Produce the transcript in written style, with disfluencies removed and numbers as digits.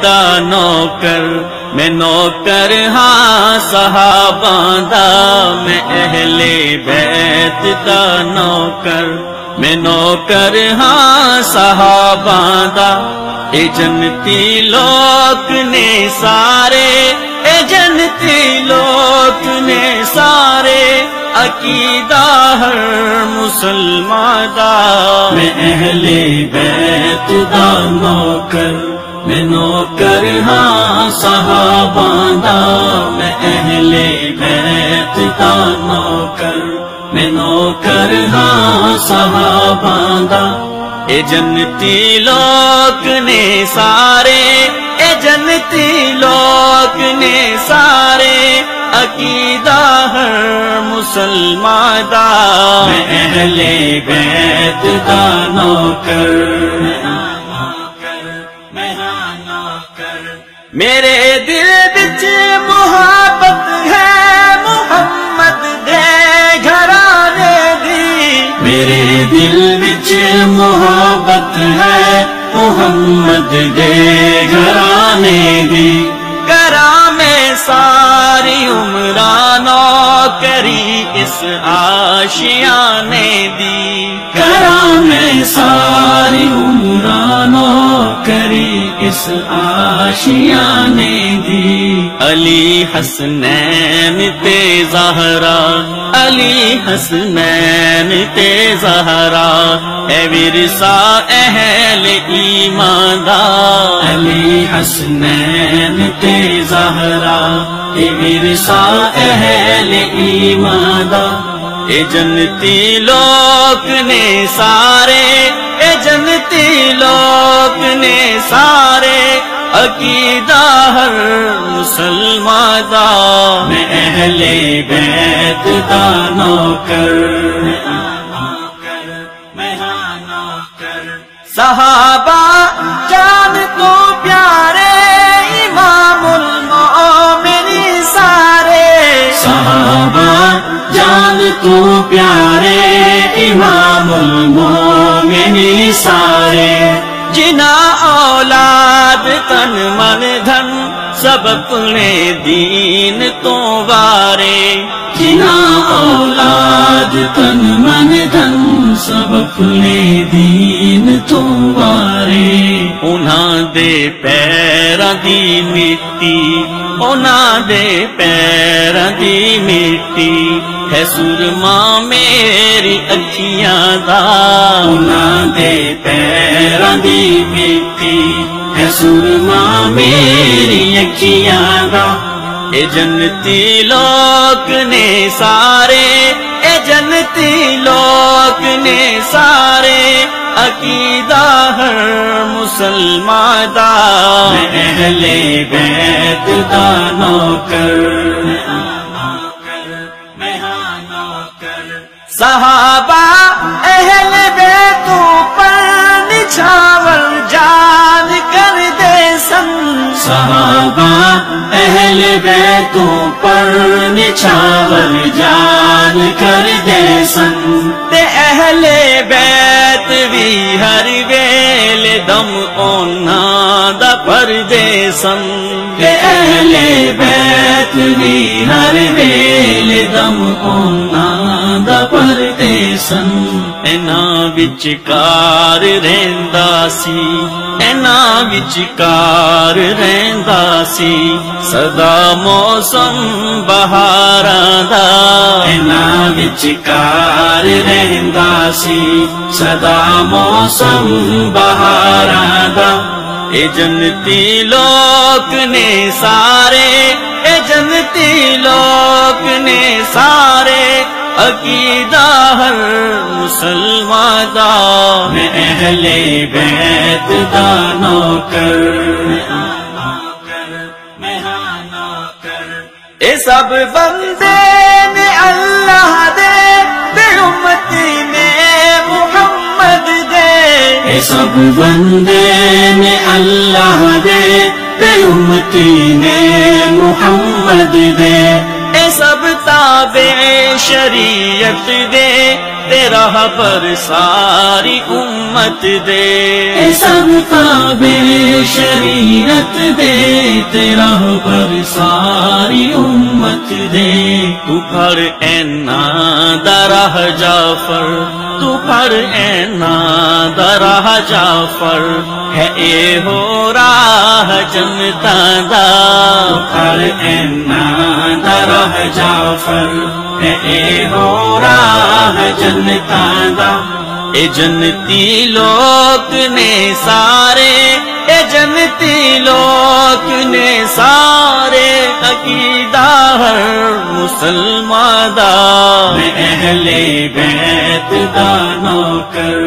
دا نوکر میں نوکر ہاں صحاباں دا میں اہل بیت دا نوکر میں نوکر ہاں صحاباں دا اے جنتی لوگ نے سارے اے جنتی لوگ نے سارے عقیدہ ہر مسلمان دا میں اہل بیت دا نوکر میں نوکر ہاں صحاباں دا میں اہل بیت دا نوکر میں نوکر ہاں صحاباں دا اے جنتی لوگ نے سارے اے جنتی لوگ نے سارے عقیدہ ہر مسلمان دا میں اہل بیت دا نوکر میرے دل وچ محبت ہے محمد دے گھرانے دی میرے دل وچ محبت ہے محمد دے گھرانے دی کراں میں ساری عمران نوکری اس آشیانے دی کراں میں ساری عمران نوکری اس آشیانے دی علی حسنین تے زہرا علی حسنین تے زہرا اے ورثہ اہل ایمان دا علی حسنین تے زہرا اے ورثہ اہل ایمان دا اے جنتی لوگ نے سارے اے جنتی لوگ نے سارے عقیدہ ہر مسلمان دا میں اہل بیت دا نوکر میں ہاں نوکر صحابہ جان تو پیارے امام المومنین سارے صحابہ جان تو پیارے امام المومنین سارے جنا اولاد تن من دھن سب اپنے دین تو وارے جنا اولاد تن من دھن سب اپنے دین تو وارے انہاں دے پیراں دی مٹی انہاں دے پیراں دی مٹی ہے سرما میری اکھیاں دا انہاں دے پیراں دی مٹی ہے سرما میری اکھیاں دا اے جنتی لوگ نے سارے اے جنتی لوگ نے سارے عقیدہ ہر مسلمان دا میں اہل بیت دا نوکر صحابہ اہل بیتوں پر نچھاور جان کر دے سن صحابہ اہل بیتوں پر نچھاور جان کر دے سن تے اہل بیت بھی ہر ویل دم اونا دا پر دے سن تے اہل بیت بھی ہر ویل دم اونا دا پر دے سن انہاں وچکار رہندا سی انہاں وچکار رہندا سی سدا موسم بہاراں دا انہاں وچکار رہندا سی سدا موسم بہاراں دا اے جنتی لوگ نے سارے اے جنتی لوگ نے سارے عقیدہ ہر مسلمان دا میں اہل بیت دا نوکر میں ہاں نوکر اے سب بندے نے اللہ دے امتی نے محمد دے اے سب بندے نے اللہ دے امتی نے محمد دے اے سب تابع شریعت دے تیرا پر ساری امت دے، سب قابل شریعت دے، تیرا پر ساری امت دے، تو پڑھ اینا درہ جعفر، تو پڑھ اینا درہ جعفر، ہے اے ہو راہ جنتاں دا، پڑھ اینا درہ جعفر، ہے اے ہو راہ جنتاں دا، اے جنتی لوگ نے سارے، اے جنتی لوگ نے سارے، عقیدہ ہر مسلمان دا، میں اہل بیت دا نوکر،